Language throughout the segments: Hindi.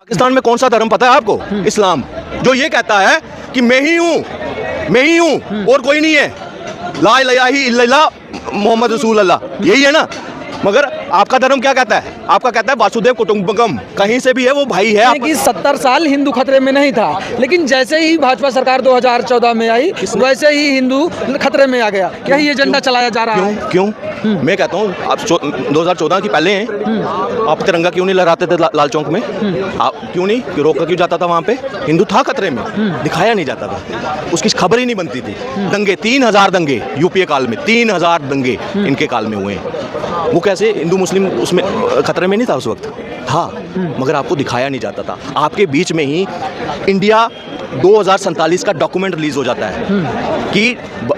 पाकिस्तान में कौन सा धर्म पता है आपको? इस्लाम, जो ये कहता है कि मैं ही हूँ और कोई नहीं है, ला इलाहा इल्लल्लाह मोहम्मद रसूल अल्लाह, यही है ना। मगर आपका धर्म क्या कहता है? आपका कहता है वासुदेव कुटुंबकम, कहीं से भी है वो भाई है। कि 70 साल हिंदू खतरे में नहीं था, लेकिन जैसे ही भाजपा सरकार 2014 में आई वैसे ही हिंदू खतरे में आ गया। यही एजेंडा चलाया जा रहा है। क्यों? मैं कहता हूँ आप 2014 की पहले हैं, आप तिरंगा क्यों नहीं लहराते थे लाल चौक में? आप क्यों नहीं, रोका क्यों जाता था वहाँ पे? हिंदू था खतरे में, दिखाया नहीं जाता था, उसकी खबर ही नहीं बनती थी। दंगे 3000 दंगे यूपीए काल में, 3000 दंगे इनके काल में हुए हैं। वो कैसे हिंदू मुस्लिम उसमें खतरे में नहीं था? उस वक्त था, मगर आपको दिखाया नहीं जाता था। आपके बीच में ही इंडिया 2047 का डॉक्यूमेंट रिलीज हो जाता है कि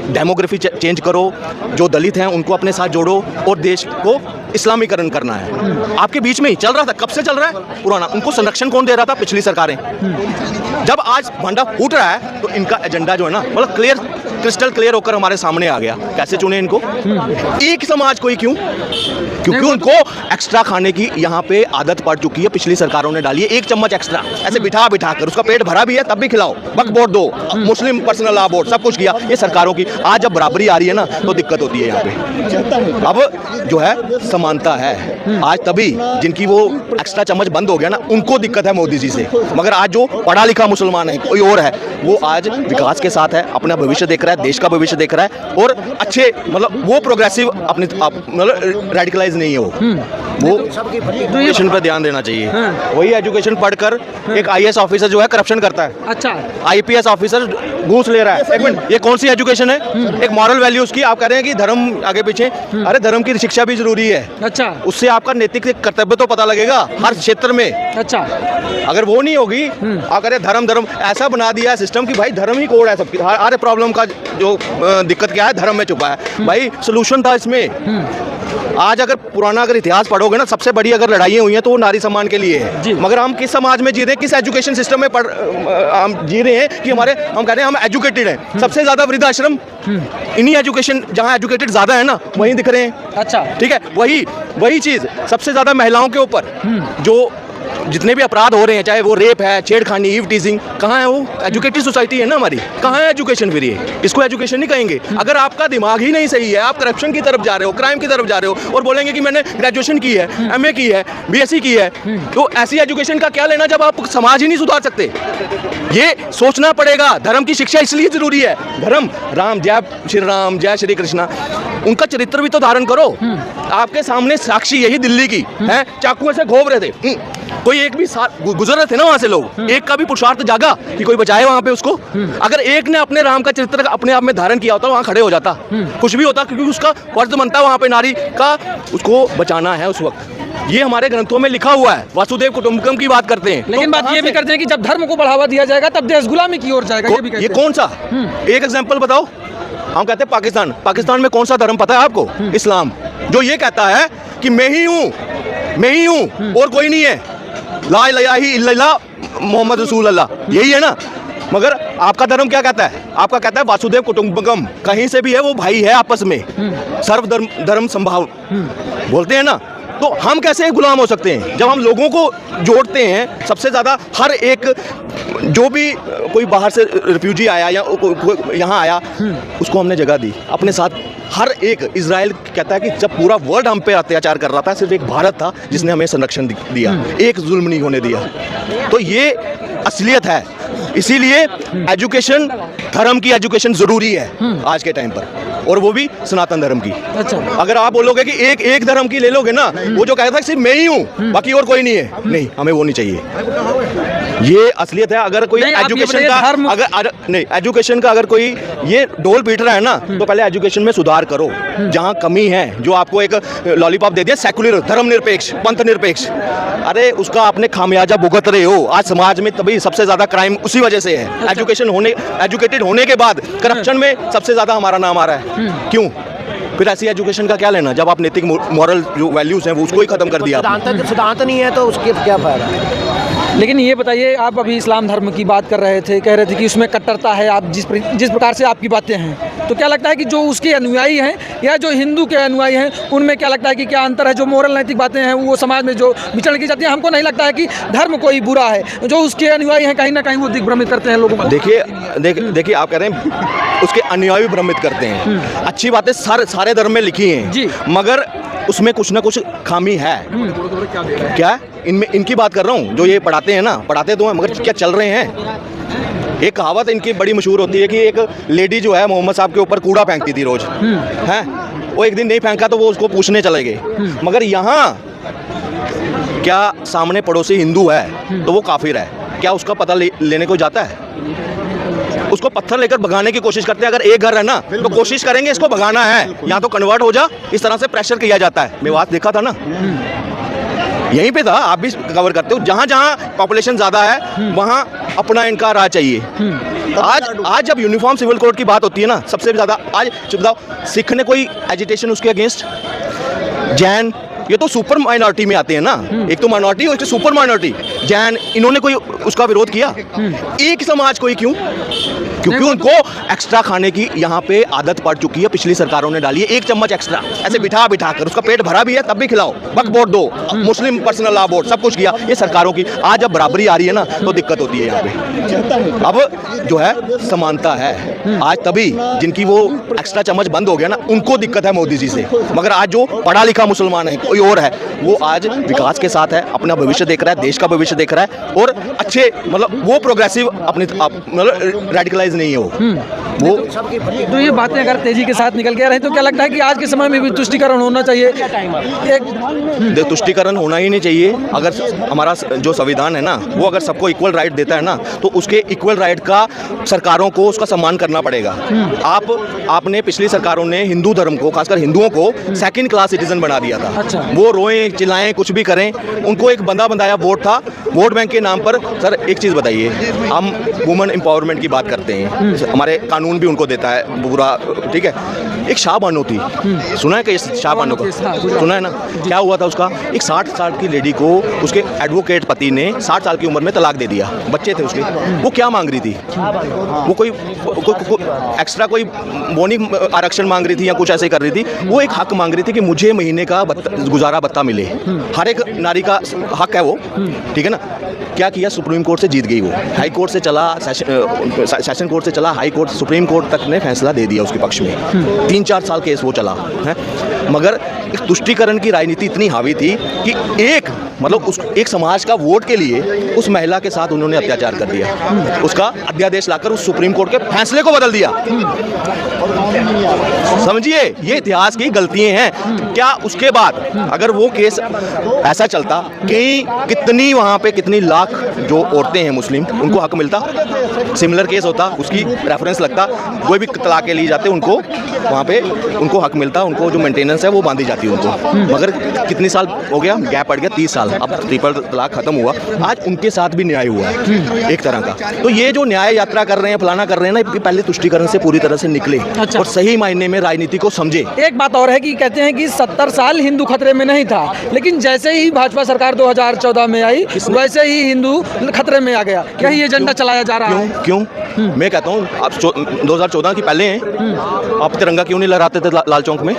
डेमोग्राफी चेंज करो, जो दलित हैं उनको अपने साथ जोड़ो और देश को इस्लामीकरण करना है। आपके बीच में ही चल रहा था। कब से चल रहा है? पुराना। उनको संरक्षण कौन दे रहा था? पिछली सरकारें। जब आज भांडा फूट रहा है तो इनका एजेंडा जो है ना, मतलब क्लियर, क्रिस्टल क्लियर होकर हमारे सामने आ गया। कैसे चुने इनको? एक समाज को ही क्यों? क्योंकि उनको एक्स्ट्रा खाने की यहाँ पे आदत पड़ चुकी है, पिछली सरकारों ने डाली है। 1 चम्मच एक्स्ट्रा ऐसे बिठा कर, उसका पेट भरा भी है तब भी खिलाओ, वक्फ बोर्ड दो, मुस्लिम पर्सनल लॉ बोर्ड, सब कुछ किया ये सरकारों की। आज जब बराबरी आ रही है ना तो दिक्कत होती है यहाँ पे। अब जो है समानता है, आज तभी जिनकी वो एक्स्ट्रा चम्मच बंद हो गया ना, उनको दिक्कत है मोदी जी से। मगर आज जो पढ़ा लिखा मुसलमान है, कोई और है, वो आज विकास के साथ है, अपना भविष्य देख रहा है, देश का भविष्य देख रहा है और अच्छे, मतलब वो प्रोग्रेसिव अपने मतलब रेडिकलाइज नहीं है। वो एजुकेशन पर ध्यान देना चाहिए। वही एजुकेशन पढ़कर एक IAS ऑफिसर जो है करप्शन करता है, अच्छा IPS ऑफिसर घूस ले रहा है। एक मिनट, ये कौन सी एजुकेशन है? एक मॉरल वैल्यूज की। आप कह रहे हैं कि धर्म आगे पीछे, अरे धर्म की शिक्षा भी जरूरी है। अच्छा, उससे आपका नैतिक कर्तव्य तो पता लगेगा हर क्षेत्र में। अच्छा, अगर वो नहीं होगी, आप कह रहे धर्म ऐसा बना दिया है सिस्टम कि भाई धर्म ही कोड है सबकी। हर प्रॉब्लम का जो दिक्कत क्या है, धर्म में छुपा है। भाई सोल्यूशन था इसमें। आज अगर पुराना इतिहास पढ़ोगे ना, सबसे बड़ी अगर लड़ाइयाँ हुई हैं तो वो नारी सम्मान के लिए है। मगर हम किस समाज में जी रहे हैं, किस एजुकेशन सिस्टम में हम जी रहे हैं कि हम कह रहे हैं हम एजुकेटेड हैं। सबसे ज्यादा वृद्धाश्रम इन्हीं एजुकेशन, जहाँ एजुकेटेड ज्यादा है ना, वहीं दिख रहे हैं। अच्छा, ठीक है, वही चीज सबसे ज्यादा महिलाओं के ऊपर जो जितने भी अपराध हो रहे हैं, चाहे वो रेप है, छेड़खानी, ईव टीजिंग, कहाँ है वो? एजुकेटेड सोसाइटी है ना हमारी, कहाँ है एजुकेशन? फिर ये इसको एजुकेशन नहीं कहेंगे। अगर आपका दिमाग ही नहीं सही है, आप करप्शन की तरफ जा रहे हो, क्राइम की तरफ जा रहे हो और बोलेंगे कि मैंने ग्रेजुएशन की है, MA की है, BSc की है, तो ऐसी एजुकेशन का क्या लेना जब आप समाज ही नहीं सुधार सकते? ये सोचना पड़ेगा। धर्म की शिक्षा इसलिए जरूरी है। धर्म, राम, जय श्री राम, जय श्री कृष्णा, उनका चरित्र भी तो धारण करो। आपके सामने साक्षी यही दिल्ली की है, चाकुओं से घोप रहे थे, कोई एक भी गुजर रहे थे ना वहां से लोग, एक का भी पुरुषार्थ जागा कि कोई बचाए वहां पे उसको? अगर एक ने अपने राम का चरित्र अपने आप में धारण किया होता, वहां खड़े हो जाता, कुछ भी होता, क्योंकि उसका फर्ज बनता है वहां पे नारी का, उसको बचाना है उस वक्त। ये हमारे ग्रंथों में लिखा हुआ है। वासुदेव कुटुंबकम की बात करते हैं, लेकिन बात ये भी करते हैं कि जब धर्म को बढ़ावा दिया जाएगा तब देश गुलामी की ओर जाएगा। ये कौन सा? एक एग्जाम्पल बताओ। हम कहते हैं पाकिस्तान में कौन सा धर्म पता है आपको? इस्लाम, जो ये कहता है कि मैं ही हूँ और कोई नहीं है, ला इलाहा इल्लल्लाह मोहम्मद रसूल अल्लाह, यही है ना। मगर आपका धर्म क्या कहता है? आपका कहता है वासुदेव कुटुंबकम, कहीं से भी है वो भाई है आपस में, सर्व धर्म संभाव बोलते हैं ना। तो हम कैसे गुलाम हो सकते हैं जब हम लोगों को जोड़ते हैं? सबसे ज़्यादा हर एक, जो भी कोई बाहर से रिफ्यूजी आया या यहाँ आया, उसको हमने जगह दी अपने साथ। हर एक, इजराइल कहता है कि जब पूरा वर्ल्ड हम पे अत्याचार कर रहा था, सिर्फ एक भारत था जिसने हमें संरक्षण दिया, एक जुल्म नहीं होने दिया। तो ये असलियत है। इसीलिए एजुकेशन, धर्म की एजुकेशन जरूरी है आज के टाइम पर, और वो भी सनातन धर्म की। अच्छा, अगर आप बोलोगे कि एक धर्म की ले लोगे ना, वो जो कहता है सिर्फ मैं ही हूँ बाकी और कोई नहीं है, नहीं, हमें वो नहीं चाहिए। ये असलियत है। अगर कोई एजुकेशन का एजुकेशन का अगर कोई ये ढोल पीट रहा है ना, तो पहले एजुकेशन में सुधार करो। जहाँ कमी है, जो आपको एक लॉलीपॉप दे दिया सेकुलर, धर्म निरपेक्ष, पंथ निरपेक्ष, अरे उसका आपने खामियाजा भुगत रहे हो। आज समाज में तभी सबसे ज्यादा क्राइम उसी वजह से है। एजुकेटेड होने के बाद करप्शन में सबसे ज्यादा हमारा नाम आ रहा है। क्यों? फिर ऐसी एजुकेशन का क्या लेना जब आप नैतिक मॉरल जो वैल्यूज हैं वो उसको ही खत्म कर दिया। सिद्धांत नहीं है तो उसके क्या फायदा? लेकिन ये बताइए, आप अभी इस्लाम धर्म की बात कर रहे थे, कह रहे थे कि उसमें कट्टरता है। आप जिस प्रकार से आपकी बातें हैं, तो क्या लगता है कि जो उसके अनुयायी हैं या जो हिंदू के अनुयायी हैं उनमें क्या लगता है कि क्या अंतर है? जो मोरल नैतिक बातें हैं वो समाज में जो विचरण की जाती है, हमको नहीं लगता है कि धर्म कोई बुरा है। जो उसके अनुयायी हैं कहीं ना कहीं वो दिग्भ्रमित करते हैं लोगों को। देखिए आप कह रहे हैं उसके अनुयायी भ्रमित करते हैं। अच्छी बातें सारे धर्म में लिखी हैं जी, मगर उसमें कुछ ना कुछ खामी है। क्या इनमें इनकी बात कर रहा हूँ, जो ये पढ़ाते हैं ना, पढ़ाते तो हैं मगर क्या चल रहे हैं। एक कहावत इनकी बड़ी मशहूर होती है कि एक लेडी जो है मोहम्मद साहब के ऊपर कूड़ा फेंकती थी रोज, हैं वो एक दिन नहीं फेंका तो वो उसको पूछने चले गए। मगर यहाँ क्या सामने पड़ोसी हिंदू है तो वो काफिर है, क्या उसका पता लेने को जाता है? उसको पत्थर लेकर भगाने की कोशिश करते हैं। अगर एक घर है ना तो कोशिश करेंगे इसको भगाना है, या तो कन्वर्ट हो जा, इस तरह से प्रेशर किया जाता है। मैं बात देखा था ना, यहीं पे था, आप भी कवर करते हो। जहाँ जहाँ पॉपुलेशन ज्यादा है वहाँ अपना इनका राज चाहिए। आज जब यूनिफॉर्म सिविल कोड की बात होती है ना, सबसे ज्यादा आज बताओ सिख ने कोई एजिटेशन उसके अगेंस्ट, जैन ये तो सुपर माइनॉरिटी में आते हैं ना, एक तो माइनॉरिटी और सुपर माइनॉरिटी, जैन, इन्होंने कोई उसका विरोध किया? एक समाज कोई क्यों? क्योंकि उनको एक्स्ट्रा खाने की यहाँ पे आदत पड़ चुकी है, पिछली सरकारों ने डाली है। एक चम्मच एक्स्ट्रा ऐसे बिठा कर, उसका पेट भरा भी है तब भी खिलाओ, वक्फ बोर्ड दो, मुस्लिम पर्सनल लॉ बोर्ड, सब कुछ किया ये सरकारों की। आज जब बराबरी आ रही है ना तो दिक्कत होती है यहाँ पे। अब जो है समानता है, आज तभी जिनकी वो एक्स्ट्रा चम्मच बंद हो गया ना उनको दिक्कत है मोदी जी से। मगर आज जो पढ़ा लिखा मुसलमान है कोई और है, वो आज विकास के साथ है, अपना भविष्य देख रहा है, देश का भविष्य देख रहा है, और अच्छे मतलब वो प्रोग्रेसिव अपने मतलब रेडिकलाइज नहीं है वो। तो ये बातें अगर तेजी के साथ निकल के रहे तो क्या लगता है कि आज के समय में भी तुष्टिकरण होना चाहिए? एक तुष्टिकरण होना ही नहीं चाहिए। अगर हमारा जो संविधान है ना वो अगर सबको इक्वल राइट देता है ना तो उसके इक्वल राइट का सरकारों को उसका सम्मान करना पड़ेगा। आपने पिछली सरकारों ने हिंदू धर्म को, खासकर हिंदुओं को सेकंड क्लास सिटीजन बना दिया था। अच्छा। वो रोएं चिल्लाएं कुछ भी करें, उनको एक बंदा बंदाया वोट था, वोट बैंक के नाम पर। सर एक चीज़ बताइए, हम वुमेन एम्पावरमेंट की बात करते हैं, हमारे कानून भी उनको देता है पूरा, ठीक है। एक शाह बानो थी, सुना है कि शाह बानो का? सुना है ना? क्या हुआ था उसका? एक 60 साल की लेडी को उसके एडवोकेट पति ने 60 साल की उम्र में तलाक दे दिया, बच्चे थे उसके। वो क्या मांग रही थी? वो कोई एक्स्ट्रा कोई बोनी आरक्षण मांग रही थी या कुछ ऐसे कर रही थी। वो एक हक मांग रही थी कि मुझे महीने का गुजारा भत्ता मिले। हर एक नारी का हक है वो, ठीक है ना। क्या किया? सुप्रीम कोर्ट से जीत गई वो, हाई कोर्ट से चला, सेशन कोर्ट से चला, हाई कोर्ट, सुप्रीम कोर्ट तक ने फैसला दे दिया उसके पक्ष में। 3-4 साल केस वो चला है। मगर इस तुष्टीकरण की राजनीति इतनी हावी थी कि एक मतलब उस एक समाज का वोट के लिए उस महिला के साथ उन्होंने अत्याचार कर दिया, उसका अध्यादेश लाकर उस सुप्रीम कोर्ट के फैसले को बदल दिया। समझिए ये इतिहास की गलतियां हैं। क्या उसके बाद अगर वो केस ऐसा चलता कि कितनी वहाँ पे कितनी लाख जो औरतें हैं मुस्लिम उनको हक मिलता, सिमिलर केस होता, उसकी रेफरेंस लगता, कोई भी तलाक ली जाते उनको वहाँ पे उनको हक मिलता, उनको जो मेंटेनेंस है वो बांधी जाती है उनको। मगर कितनी साल हो गया, गैप पड़ गया 30 साल, अब ट्रिपल तलाक खत्म हुआ। आज उनके साथ भी न्याय हुआ है एक तरह का। तो ये जो न्याय यात्रा कर रहे हैं, फलाना कर रहे हैं ना, पहले तुष्टीकरण से पूरी तरह से निकले और सही मायने में राजनीति को समझे। एक बात और है कि कहते हैं कि 70 साल हिंदू खतरे में नहीं था, लेकिन जैसे ही भाजपा सरकार 2014 में आई वैसे ही हिंदू खतरे में आ गया। क्या ये एजेंडा चलाया जा रहा है? क्यों? मैं कहता हूँ आप 2014 की पहले हैं, आप तिरंगा क्यों नहीं लहराते थे लाल चौक में?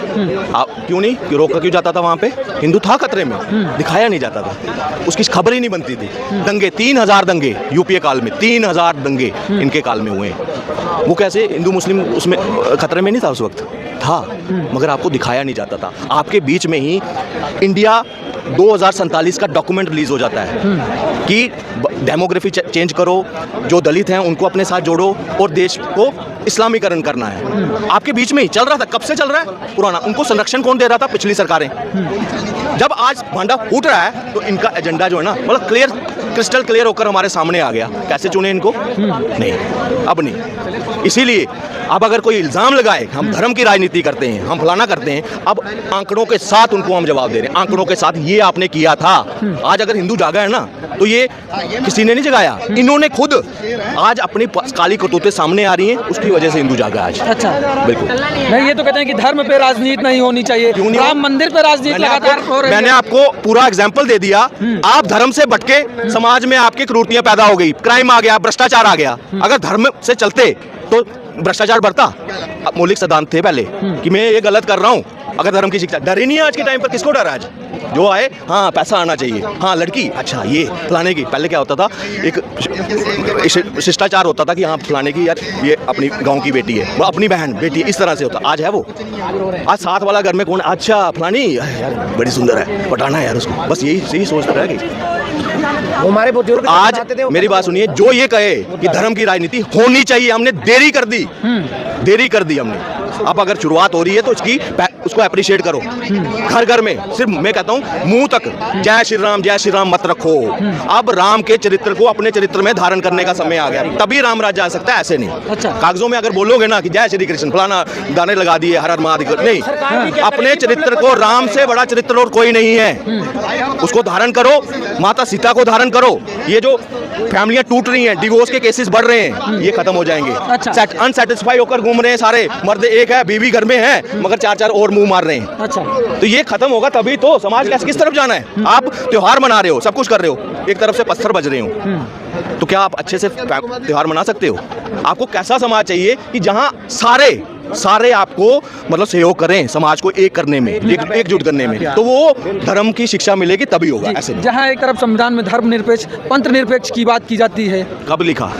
आप क्यों नहीं, रोका क्यों जाता था वहाँ पे? हिंदू था खतरे में, दिखाया नहीं जाता था, उसकी खबर ही नहीं बनती थी। दंगे 3000 दंगे यूपीए काल में, 3000 दंगे इनके काल में हुए। वो कैसे हिंदू मुस्लिम उसमें खतरे में नहीं था? उस वक्त था मगर आपको दिखाया नहीं जाता था। आपके बीच में ही इंडिया 2047 का डॉक्यूमेंट रिलीज हो जाता है कि डेमोग्राफी चेंज करो, जो दलित हैं उनको अपने साथ जोड़ो और देश को इस्लामीकरण करना है। आपके बीच में ही चल रहा था, कब से चल रहा है पुराना। उनको संरक्षण कौन दे रहा था? पिछली सरकारें। जब आज भांडा फूट रहा है तो इनका एजेंडा जो है ना मतलब क्लियर, क्रिस्टल क्लियर होकर हमारे सामने आ गया। कैसे चुने इनको? नहीं, अब नहीं। इसीलिए अब अगर कोई इल्ज़ाम लगाए हम धर्म की राजनीति करते हैं, हम फलाना करते हैं, अब आंकड़ों के साथ उनको हम जवाब दे रहे हैं, आंकड़ों के साथ ये आपने किया था। आज अगर हिंदू जागा है ना तो ये किसी ने नहीं जगाया, इन्होंने खुद आज अपनी काली करतूतें सामने आ रही हैं, उसकी वजह से हिंदू जागा आज। अच्छा, बिल्कुल। नहीं, ये तो कहते हैं कि धर्म पे राजनीति नहीं होनी चाहिए, राम मंदिर पे राजनीति लगातार हो रही है। मैंने आपको पूरा एग्जाम्पल दे दिया। आप धर्म से भटके, समाज में आपकी क्रूरतियां पैदा हो गई, क्राइम आ गया, भ्रष्टाचार आ गया। अगर धर्म से चलते तो भ्रष्टाचार बढ़ता? अब मौलिक सिद्धांत थे पहले कि मैं ये गलत कर रहा हूँ, अगर धर्म की शिक्षा, डर ही नहीं है आज के टाइम पर। किसको डर है आज? जो आए, हाँ पैसा आना चाहिए, हाँ लड़की, अच्छा ये फलाने की। पहले क्या होता था, एक शिष्टाचार होता था कि हाँ फलाने की, यार ये अपनी गांव की बेटी है, वो अपनी बहन बेटी है, इस तरह से होता। आज है वो? आज साथ वाला घर में कौन? अच्छा फलानी, यार बड़ी सुंदर है, पटाना है यार उसको, बस यही सोचता है कि हमारे बुजुर्ग आज मेरी बात सुनिए, जो ये कहे कि धर्म की राजनीति होनी चाहिए, हमने देरी कर दी, देरी कर दी हमने। अब अगर शुरुआत हो रही है तो उसको अप्रिशिएट करो। घर घर में सिर्फ मैं कहता हूँ मुंह तक जय श्री राम मत रखो। अब राम के चरित्र को अपने चरित्र में धारण करने का समय आ गया, तभी राम राज्य आ सकता है, ऐसे नहीं। अच्छा। कागजों में अगर बोलोगे ना कि जय श्री कृष्ण फलाना गाने लगा दिए, हर हर महादेव, नहीं, अपने चरित्र को, राम से बड़ा चरित्र और कोई नहीं है, उसको धारण करो। माता सीता को धारण करो। ये जो फैमिलियां टूट रही हैं, डिवोर्स के केसेस बढ़ रहे हैं, ये खत्म हो जाएंगे। अच्छा। अनसेटिस्फाई होकर घूम रहे हैं सारे मर्द, एक है बीवी घर में है मगर 4 और मुंह मार रहे हैं। अच्छा। तो ये खत्म होगा तभी तो समाज किस तरफ जाना है। आप त्योहार मना रहे हो, सब कुछ कर रहे हो, एक तरफ से पत्थर बज रहे हो, तो क्या आप अच्छे से त्योहार मना सकते हो? आपको कैसा समाज चाहिए कि जहां सारे आपको मतलब सहयोग करें, समाज को एक करने में, एकजुट करने में, तो वो धर्म की शिक्षा मिलेगी तभी होगा। ऐसे नहीं। जहाँ एक तरफ संविधान में धर्म निरपेक्ष, पंथ निरपेक्ष की बात की जाती है, कब लिखा?